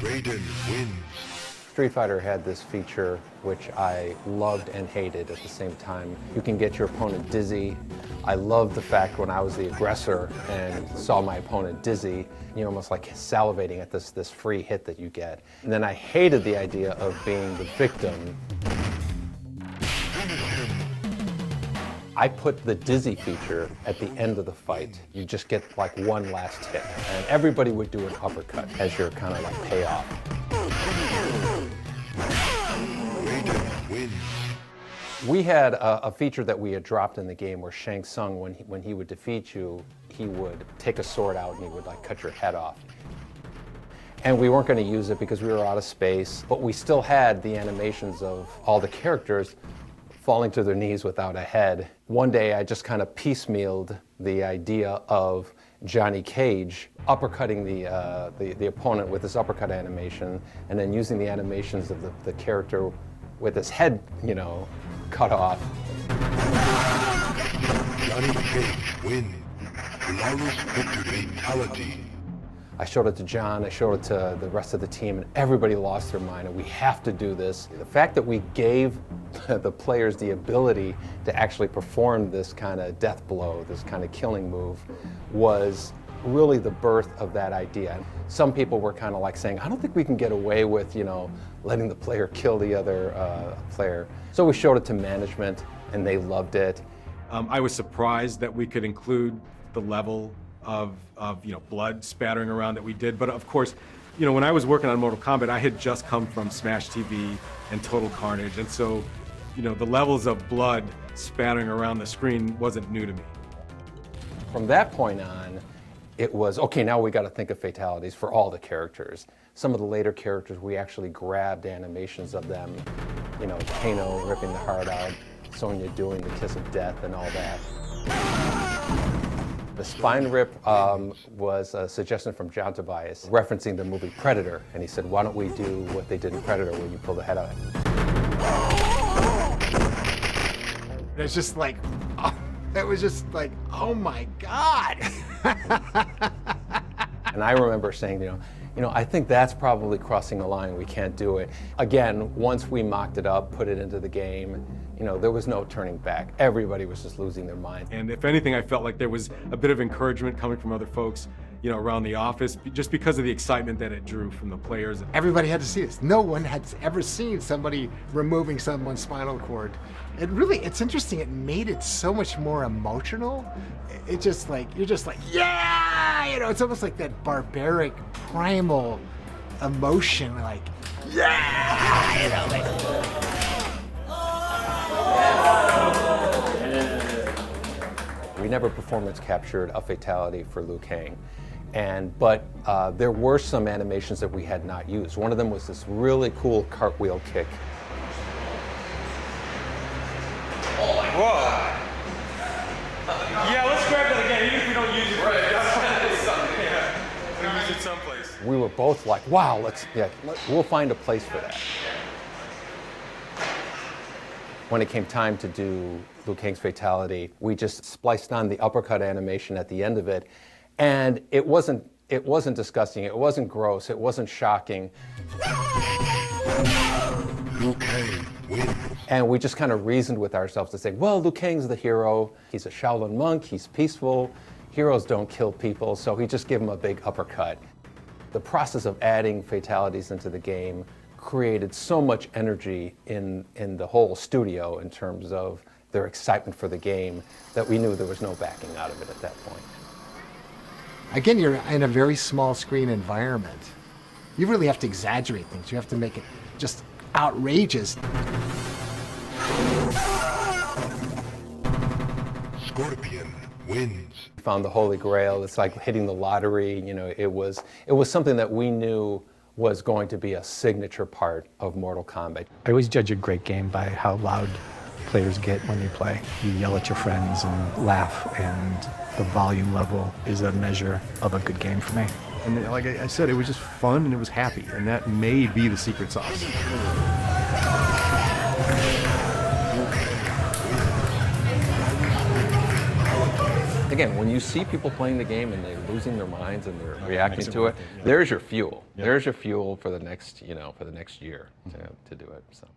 Raiden wins. Street Fighter had this feature which I loved and hated at the same time. You can get your opponent dizzy. I loved the fact when I was the aggressor and saw my opponent dizzy, you're almost like salivating at this free hit that you get. And then I hated the idea of being the victim. I put the dizzy feature at the end of the fight. You just get like one last hit. And everybody would do an uppercut as your kind of like payoff. We had a feature that we had dropped in the game where Shang Tsung, when he would defeat you, he would take a sword out and he would like cut your head off. And we weren't going to use it because we were out of space, but we still had the animations of all the characters falling to their knees without a head. One day I just kind of piecemealed the idea of Johnny Cage uppercutting the opponent with this uppercut animation and then using the animations of the character with his head, cut off. Johnny Cage wins. Flawless victory fatality. I showed it to John, I showed it to the rest of the team, and everybody lost their mind, and we have to do this. The fact that we gave the players the ability to actually perform this kind of death blow, this kind of killing move, was really the birth of that idea. Some people were kind of like saying, I don't think we can get away with, letting the player kill the other player. So we showed it to management, and they loved it. I was surprised that we could include the level of blood spattering around that we did. But of course, when I was working on Mortal Kombat, I had just come from Smash TV and Total Carnage. And so, the levels of blood spattering around the screen wasn't new to me. From that point on, it was, okay, now we got to think of fatalities for all the characters. Some of the later characters, we actually grabbed animations of them, Kano ripping the heart out, Sonya doing the kiss of death and all that. The spine rip was a suggestion from John Tobias, referencing the movie Predator, and he said, why don't we do what they did in Predator where you pull the head out? It's just like, it was just like, oh my God. And I remember saying, I think that's probably crossing the line, we can't do it. Again, once we mocked it up, put it into the game, there was no turning back. Everybody was just losing their mind. And if anything, I felt like there was a bit of encouragement coming from other folks, around the office, just because of the excitement that it drew from the players. Everybody had to see this. No one had ever seen somebody removing someone's spinal cord. It's interesting, it made it so much more emotional. It just like, you're just like, yeah! It's almost like that barbaric, primal emotion, like, yeah! We never performance captured a fatality for Liu Kang. But there were some animations that we had not used. One of them was this really cool cartwheel kick. Oh my God. Yeah, let's grab that again, even if we don't use it. Right, we'll use it someplace. We were both like, wow, we'll find a place for that. When it came time to do Liu Kang's fatality, we just spliced on the uppercut animation at the end of it, and it wasn't disgusting, it wasn't gross, it wasn't shocking. Liu Kang wins. And we just kind of reasoned with ourselves to say, well, Liu Kang's the hero, he's a Shaolin monk, he's peaceful, heroes don't kill people, so we just give him a big uppercut. The process of adding fatalities into the game created so much energy in the whole studio in terms of their excitement for the game that we knew there was no backing out of it at that point. Again, you're in a very small screen environment. You really have to exaggerate things. You have to make it just outrageous. Scorpion wins. We found the Holy Grail. It's like hitting the lottery. It was something that we knew was going to be a signature part of Mortal Kombat. I always judge a great game by how loud players get when they play. You yell at your friends and laugh, and the volume level is a measure of a good game for me. And like I said, it was just fun and it was happy, and that may be the secret sauce. again, when you see people playing the game and they're losing their minds and they're reacting makes it to worth it, it, yeah. there's your fuel. Yeah. There's your fuel for the next, for the next year to do it. So.